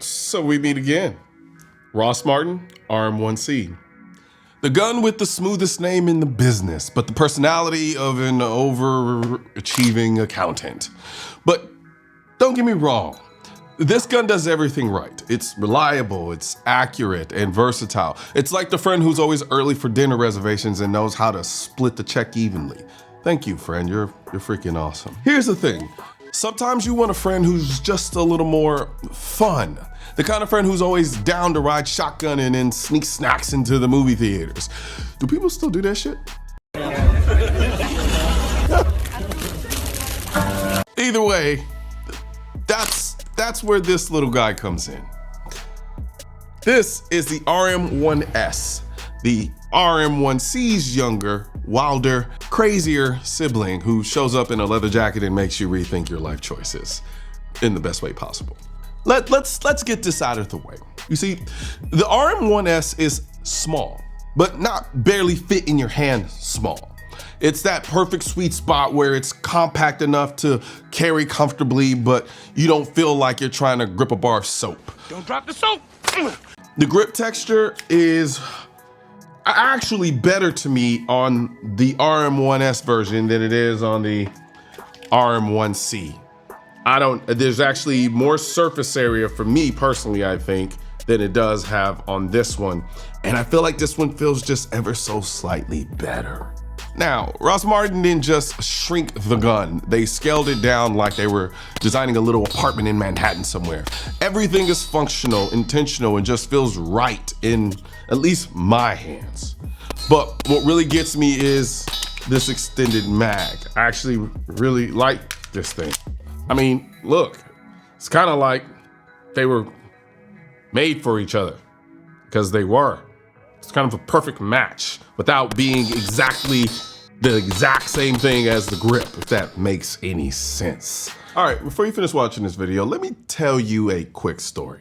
So we meet again. Rost Martin RM-1S. The gun with the smoothest name in the business, but the personality of an overachieving accountant. But don't get me wrong, this gun does everything right. It's reliable, it's accurate, and versatile. It's like the friend who's always early for dinner reservations and knows how to split the check evenly. Thank you, friend, you're freaking awesome. Here's the thing. Sometimes you want a friend who's just a little more fun. The kind of friend who's always down to ride shotgun and then sneak snacks into the movie theaters. Do people still do that shit? Either way, that's where this little guy comes in. This is the RM-1S, the RM-1C's younger, wilder, crazier sibling who shows up in a leather jacket and makes you rethink your life choices in the best way possible. Let's get this out of the way. You see, the RM-1S is small, but not barely fit in your hand small. It's that perfect sweet spot where it's compact enough to carry comfortably, but you don't feel like you're trying to grip a bar of soap. Don't drop the soap! The grip texture is actually better to me on the RM-1S version than it is on the RM-1C. There's actually more surface area for me personally, I think, than it does have on this one. And I feel like this one feels just ever so slightly better. Now, Rost Martin didn't just shrink the gun. They scaled it down like they were designing a little apartment in Manhattan somewhere. Everything is functional, intentional, and just feels right in at least my hands. But what really gets me is this extended mag. I actually really like this thing. I mean, look, it's kind of like they were made for each other, because they were. It's kind of a perfect match without being exactly the exact same thing as the grip, if that makes any sense. All right, before you finish watching this video, let me tell you a quick story.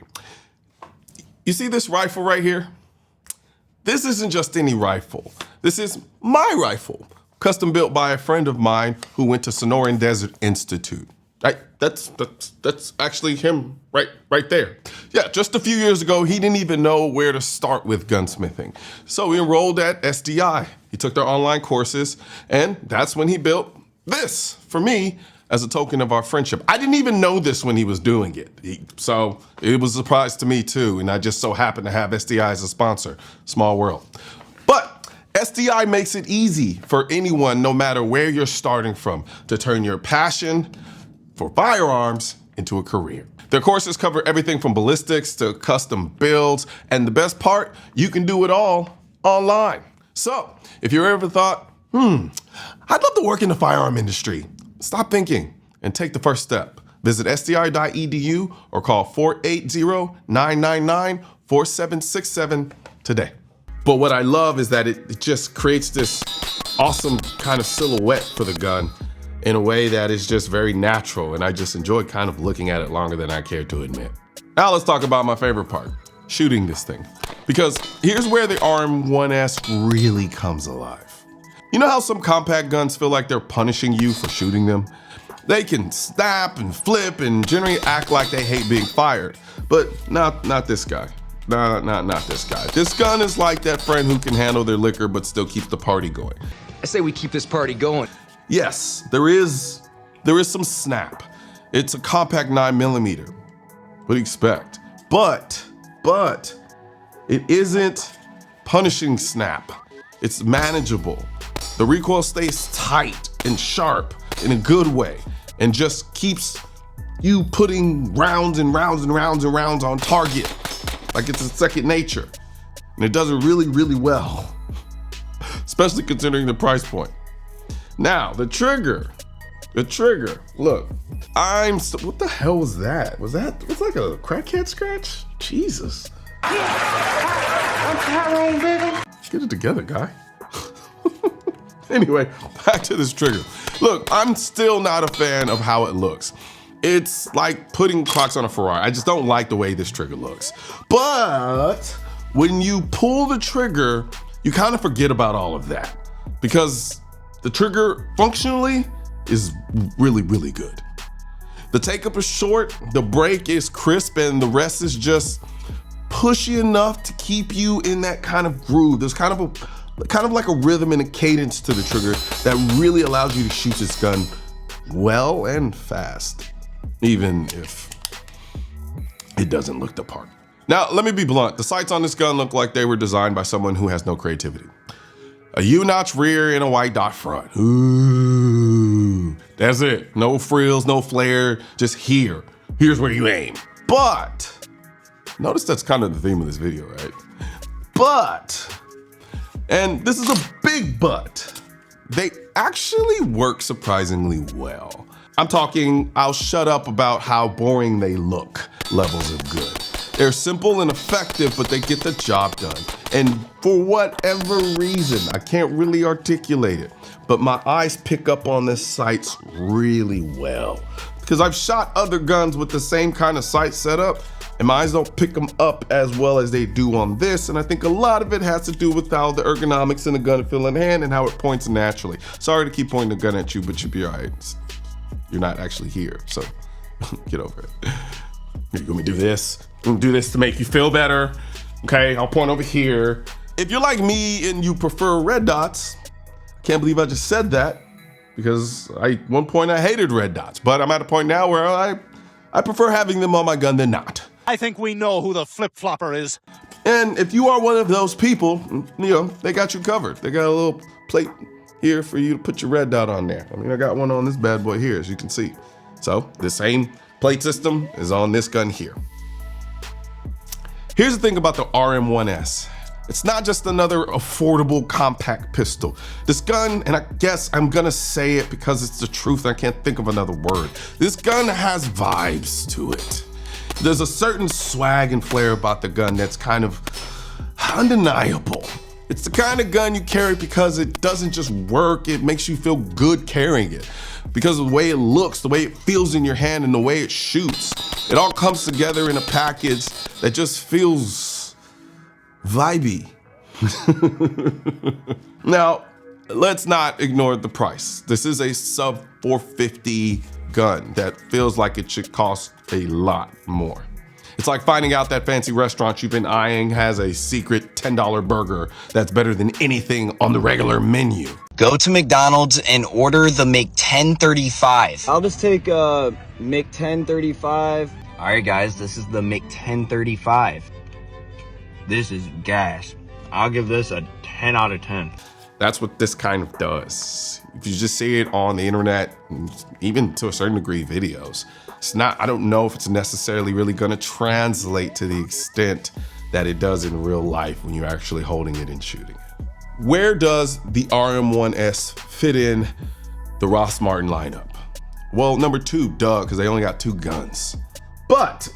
You see this rifle right here? This isn't just any rifle. This is my rifle, custom built by a friend of mine who went to Sonoran Desert Institute. That's actually him right there. Yeah, just a few years ago, he didn't even know where to start with gunsmithing. So he enrolled at SDI. He took their online courses, and that's when he built this for me as a token of our friendship. I didn't even know this when he was doing it. So it was a surprise to me too, and I just so happened to have SDI as a sponsor. Small world. But SDI makes it easy for anyone, no matter where you're starting from, to turn your passion for firearms into a career. Their courses cover everything from ballistics to custom builds, and the best part, you can do it all online. So, if you ever thought, I'd love to work in the firearm industry, stop thinking and take the first step. Visit sdi.edu or call 480-999-4767 today. But what I love is that it just creates this awesome kind of silhouette for the gun in a way that is just very natural, and I just enjoy kind of looking at it longer than I care to admit. Now let's talk about my favorite part, shooting this thing. Because here's where the RM-1S really comes alive. You know how some compact guns feel like they're punishing you for shooting them? They can snap and flip and generally act like they hate being fired, but not this guy. Not this guy. This gun is like that friend who can handle their liquor but still keeps the party going. I say we keep this party going. Yes, there is some snap. It's a compact 9mm. What do you expect? But it isn't punishing snap. It's manageable. The recoil stays tight and sharp in a good way and just keeps you putting rounds and rounds and rounds and rounds on target like it's a second nature. And it does it really, really well, especially considering the price point. Now, the trigger, look, what the hell was that? Was like a crackhead scratch? Jesus. Get it together, guy. Anyway, back to this trigger. Look, I'm still not a fan of how it looks. It's like putting clocks on a Ferrari. I just don't like the way this trigger looks. But when you pull the trigger, you kind of forget about all of that because the trigger functionally is really, really good. The take-up is short, the break is crisp, and the rest is just pushy enough to keep you in that kind of groove. There's kind of like a rhythm and a cadence to the trigger that really allows you to shoot this gun well and fast, even if it doesn't look the part. Now, let me be blunt. The sights on this gun look like they were designed by someone who has no creativity. A U-notch rear and a white dot front. Ooh, that's it. No frills, no flare, just here. Here's where you aim. But, notice that's kind of the theme of this video, right? But, and this is a big but, they actually work surprisingly well. I'm talking, I'll shut up about how boring they look levels of good. They're simple and effective, but they get the job done. And for whatever reason, I can't really articulate it, but my eyes pick up on this sights really well. Because I've shot other guns with the same kind of sight setup, and my eyes don't pick them up as well as they do on this. And I think a lot of it has to do with how the ergonomics in the gun feel in hand and how it points naturally. Sorry to keep pointing the gun at you, but you'll be all right. You're not actually here, so get over it. You're gonna do this. I'm gonna do this to make you feel better. Okay, I'll point over here. If you're like me and you prefer red dots, I can't believe I just said that, because at one point I hated red dots, but I'm at a point now where I prefer having them on my gun than not. I think we know who the flip-flopper is. And if you are one of those people, you know, they got you covered. They got a little plate here for you to put your red dot on there. I mean, I got one on this bad boy here, as you can see. So the same plate system is on this gun here. Here's the thing about the RM-1S. It's not just another affordable compact pistol. This gun, and I guess I'm gonna say it because it's the truth, I can't think of another word. This gun has vibes to it. There's a certain swag and flair about the gun that's kind of undeniable. It's the kind of gun you carry because it doesn't just work, it makes you feel good carrying it. Because of the way it looks, the way it feels in your hand, and the way it shoots. It all comes together in a package that just feels vibey. Now, let's not ignore the price. This is a sub $450 gun that feels like it should cost a lot more. It's like finding out that fancy restaurant you've been eyeing has a secret $10 burger that's better than anything on the regular menu. Go to McDonald's and order the McTen35. I'll just take McTen35. All right, guys, this is the McTen35. This is gas. I'll give this a 10 out of 10. That's what this kind of does. If you just see it on the internet, even to a certain degree videos, it's not, I don't know if it's necessarily really gonna translate to the extent that it does in real life when you're actually holding it and shooting it. Where does the RM-1S fit in the Rost Martin lineup? Well, number 2, duh, because they only got 2 guns. But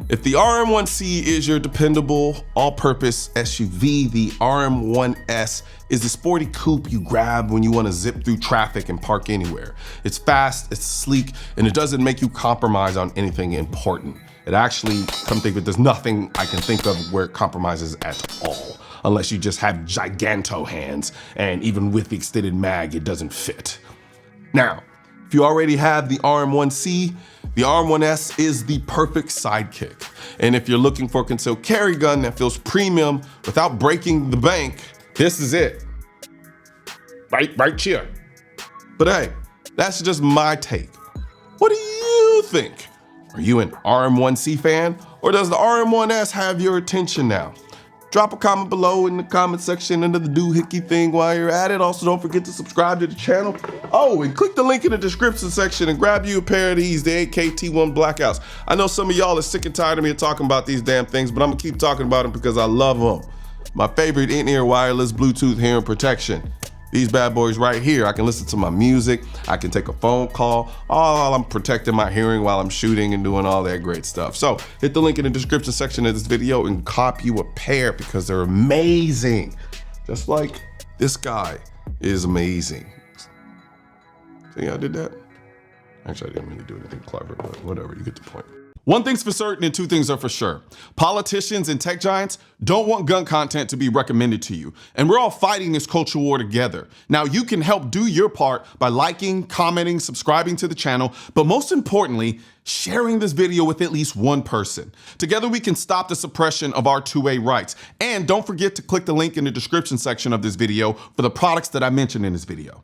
if the RM-1C is your dependable all-purpose SUV, the RM-1S is the sporty coupe you grab when you want to zip through traffic and park anywhere. It's fast, it's sleek, and it doesn't make you compromise on anything important. It actually, come think of it, there's nothing I can think of where it compromises at all, unless you just have giganto hands, and even with the extended mag, it doesn't fit. Now, if you already have the RM-1C, the RM-1S is the perfect sidekick. And if you're looking for a concealed carry gun that feels premium without breaking the bank, this is it. Right here. But hey, that's just my take. What do you think? Are you an RM-1C fan, or does the RM-1S have your attention now? Drop a comment below in the comment section under the doohickey thing while you're at it. Also, don't forget to subscribe to the channel. Oh, and click the link in the description section and grab you a pair of these, the AKT1 Blackouts. I know some of y'all are sick and tired of me talking about these damn things, but I'm gonna keep talking about them because I love them. My favorite in-ear wireless Bluetooth hearing protection. These bad boys right here, I can listen to my music, I can take a phone call, all I'm protecting my hearing while I'm shooting and doing all that great stuff. So hit the link in the description section of this video and cop you a pair because they're amazing. Just like this guy is amazing. See how I did that? Actually, I didn't really do anything clever, but whatever, you get the point. One thing's for certain and two things are for sure. Politicians and tech giants don't want gun content to be recommended to you. And we're all fighting this culture war together. Now you can help do your part by liking, commenting, subscribing to the channel, but most importantly, sharing this video with at least one person. Together we can stop the suppression of our 2A rights. And don't forget to click the link in the description section of this video for the products that I mentioned in this video.